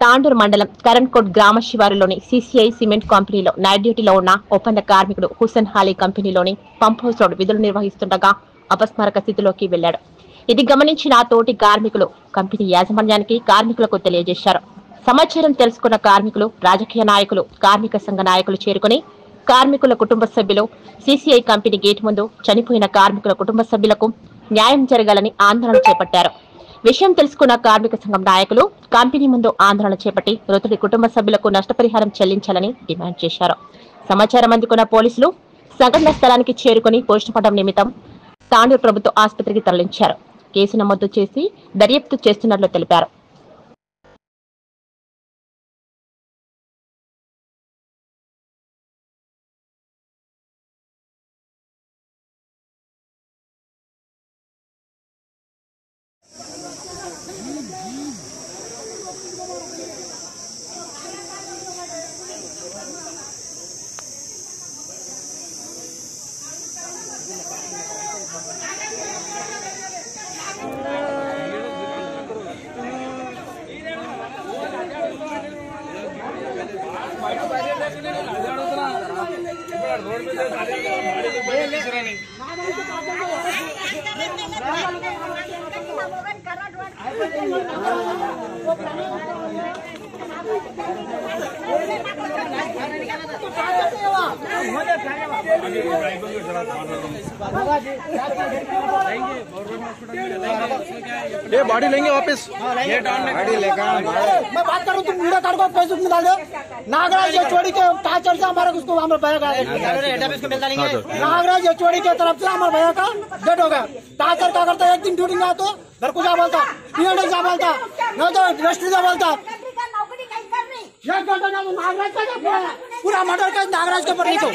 తాండూరు మండలం కరణ్కోట్ గ్రామ శివారులోని సిసిఐ సిమెంట్ కంపెనీలో నైట్ డ్యూటీలో ఉన్న ఒప్పంద కార్మికుడు హుసేన్ హాలీ కంపెనీలోని పంప్ హౌస్ లో విధులు నిర్వహిస్తుండగా అపస్మారక స్థితిలోకి వెళ్లాడు. ఇది గమనించిన తోటి కార్మికులు కంపెనీ యాజమాన్యానికి కార్మికులకు తెలియజేశారు. సమాచారం తెలుసుకున్న కార్మికులు, రాజకీయ నాయకులు, కార్మిక సంఘ నాయకులు చేరుకుని కార్మికుల కుటుంబ సభ్యులు సిసిఐ కంపెనీ గేట్ ముందు చనిపోయిన కార్మికుల కుటుంబ సభ్యులకు న్యాయం జరగాలని ఆందోళన చేపట్టారు. విషయం తెలుసుకున్న కార్మిక సంఘం నాయకులు కంపెనీ ముందు ఆందోళన చేపట్టి మృతుడి కుటుంబ సభ్యులకు నష్టపరిహారం చెల్లించాలని డిమాండ్ చేశారు. సమాచారం అందుకున్న పోలీసులు సంఘటన స్థలానికి చేరుకుని పోస్టుమార్టం నిమిత్తం తాండూరు ప్రభుత్వ ఆసుపత్రికి తరలించారు. కేసు నమోదు చేసి దర్యాప్తు చేస్తున్నట్లు తెలిపారు. ये बॉडी लेंगे वापस मैं बात करूँ तुम वीडियो कार्ड को फेसबुक में डाल दो। नागराज ये चोरी के टाचर से हमारे उसको हमारे भैया का नागराज ये चोरी के तरफ से हमारे भैया का डेट हो गया। टाचर क्या करता है, एक दिन ड्यूटी में तो घर को जा बोलता, पीएनडी जा बोलता, नहीं तो इंडस्ट्री जा बोलता। पूरा मर्डर का नागराज के ऊपर लिखो।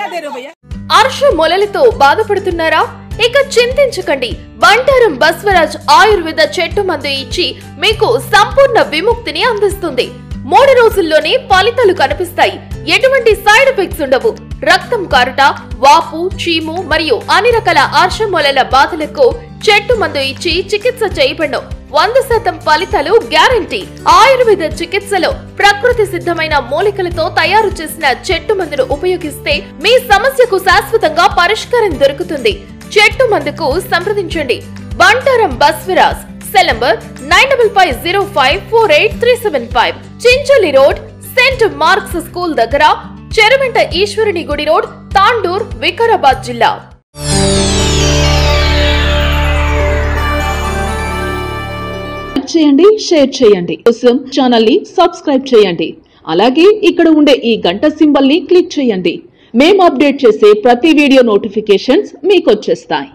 అర్ష మొలలతో బాధపడుతున్నారా? ఇక చింతించకండి. బంటారం బస్వరాజ్ ఆయుర్వేద చెట్టు మందు ఇచ్చి మీకు సంపూర్ణ విముక్తిని అందిస్తుంది. 3 రోజుల్లోనే ఫలితాలు కనిపిస్తాయి. ఎటువంటి సైడ్ ఎఫెక్ట్స్ ఉండవు. రక్తం కారుట, వాపు, చీము మరియు అన్ని రకాల అర్ష మొలల బాధలకు చెట్టు మందు ఇచ్చి చికిత్స చేయబడను. 100% ఫలితాలు గ్యారంటీ. ఆయుర్వేద చికిత్సలో ప్రకృతి సిద్ధమైన మూలికలతో తయారు చేసిన చెట్టు మందును ఉపయోగిస్తే మీ సమస్యకు శాశ్వతంగా పరిష్కారం దొరుకుతుంది. చెట్టు మందుకు సంప్రదించండి. Bantaram Baswaraj. Cell number 9505483375. Chincholi road, Saint Mark's school దగ్గర, చెరువెంట ఈశ్వరుని గుడి రోడ్, తాండూర్, వికారాబాద్ జిల్లా. చేయండి, షేర్ చేయండి. కోసం ఛానల్ ని సబ్స్క్రైబ్ చేయండి. అలాగే ఇక్కడ ఉండే ఈ గంట సింబల్ ని క్లిక్ చేయండి. మేము అప్డేట్ చేసే ప్రతి వీడియో నోటిఫికేషన్స్ మీకు వచ్చేస్తాయి.